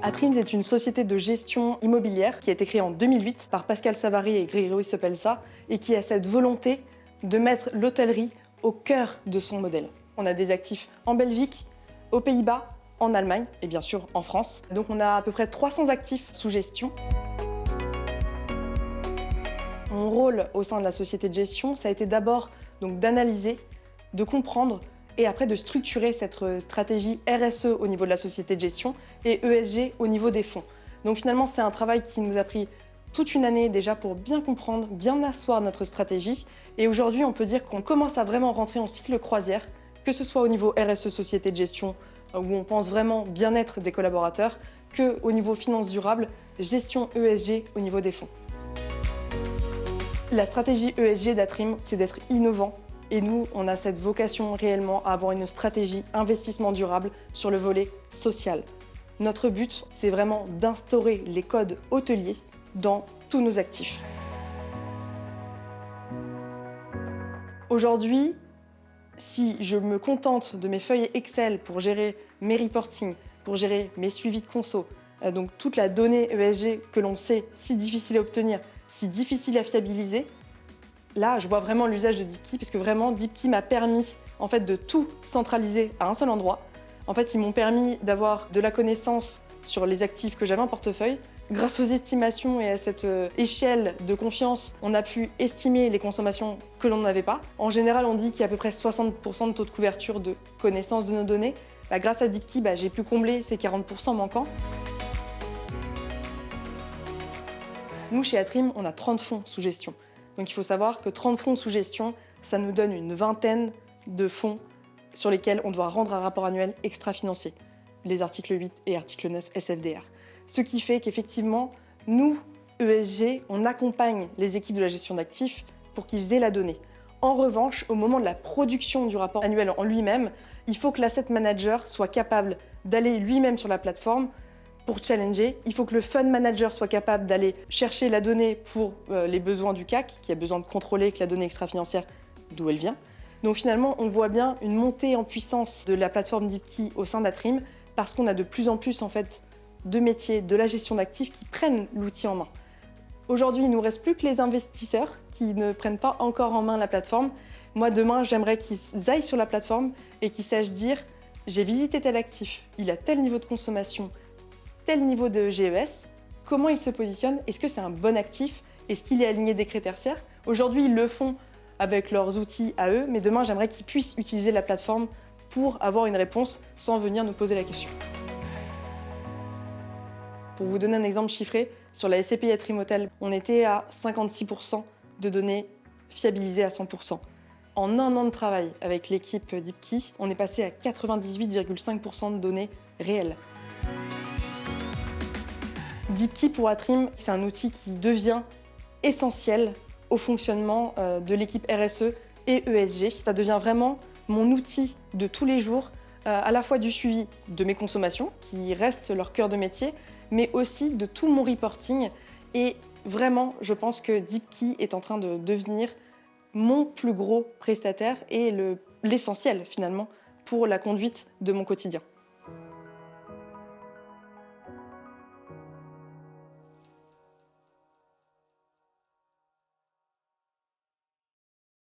Atrims est une société de gestion immobilière qui a été créée en 2008 par Pascal Savary et Grégory Sepelsa et qui a cette volonté de mettre l'hôtellerie au cœur de son modèle. On a des actifs en Belgique, aux Pays-Bas, en Allemagne et bien sûr en France. Donc on a à peu près 300 actifs sous gestion. Mon rôle au sein de la société de gestion, ça a été d'abord d'analyser, de comprendre et après de structurer cette stratégie RSE au niveau de la société de gestion et ESG au niveau des fonds. Donc finalement, c'est un travail qui nous a pris toute une année déjà pour bien comprendre, bien asseoir notre stratégie. Et aujourd'hui, on peut dire qu'on commence à vraiment rentrer en cycle croisière, que ce soit au niveau RSE société de gestion, où on pense vraiment bien-être des collaborateurs, qu'au niveau finances durables, gestion ESG au niveau des fonds. La stratégie ESG d'Atrims, c'est d'être innovant. Et nous, on a cette vocation réellement à avoir une stratégie investissement durable sur le volet social. Notre but, c'est vraiment d'instaurer les codes hôteliers dans tous nos actifs. Aujourd'hui, si je me contente de mes feuilles Excel pour gérer mes reportings, pour gérer mes suivis de conso, donc toute la donnée ESG que l'on sait si difficile à obtenir, si difficile à fiabiliser, là, je vois vraiment l'usage de Deepkey parce que vraiment, Deepkey m'a permis en fait, de tout centraliser à un seul endroit. En fait, ils m'ont permis d'avoir de la connaissance sur les actifs que j'avais en portefeuille. Grâce aux estimations et à cette échelle de confiance, on a pu estimer les consommations que l'on n'avait pas. En général, on dit qu'il y a à peu près 60% de taux de couverture de connaissance de nos données. Grâce à Deepkey, j'ai pu combler ces 40% manquants. Nous, chez Atrims, on a 30 fonds sous gestion. Donc il faut savoir que 30 fonds sous gestion, ça nous donne une vingtaine de fonds sur lesquels on doit rendre un rapport annuel extra-financier, les articles 8 et article 9 SFDR. Ce qui fait qu'effectivement, nous, ESG, on accompagne les équipes de la gestion d'actifs pour qu'ils aient la donnée. En revanche, au moment de la production du rapport annuel en lui-même, il faut que l'asset manager soit capable d'aller lui-même sur la plateforme pour challenger. Il faut que le fund manager soit capable d'aller chercher la donnée pour les besoins du CAC, qui a besoin de contrôler que la donnée extra-financière, d'où elle vient. Donc finalement, on voit bien une montée en puissance de la plateforme Deepkey au sein d'Atrims parce qu'on a de plus en plus en fait, de métiers de la gestion d'actifs qui prennent l'outil en main. Aujourd'hui, il ne nous reste plus que les investisseurs qui ne prennent pas encore en main la plateforme. Moi, demain, j'aimerais qu'ils aillent sur la plateforme et qu'ils sachent dire « j'ai visité tel actif, il a tel niveau de consommation, tel niveau de GES, comment il se positionne, est-ce que c'est un bon actif, est-ce qu'il est aligné des critères CER ?» Aujourd'hui, ils le font avec leurs outils à eux, mais demain, j'aimerais qu'ils puissent utiliser la plateforme pour avoir une réponse sans venir nous poser la question. Pour vous donner un exemple chiffré, sur la SCPI Atrims Hotel, on était à 56% de données fiabilisées à 100%. En un an de travail avec l'équipe Deepkey, on est passé à 98,5% de données réelles. Deepkey pour Atrims, c'est un outil qui devient essentiel au fonctionnement de l'équipe RSE et ESG. Ça devient vraiment mon outil de tous les jours, à la fois du suivi de mes consommations, qui restent leur cœur de métier, mais aussi de tout mon reporting. Et vraiment, je pense que Deepkey est en train de devenir mon plus gros prestataire et l'essentiel finalement pour la conduite de mon quotidien.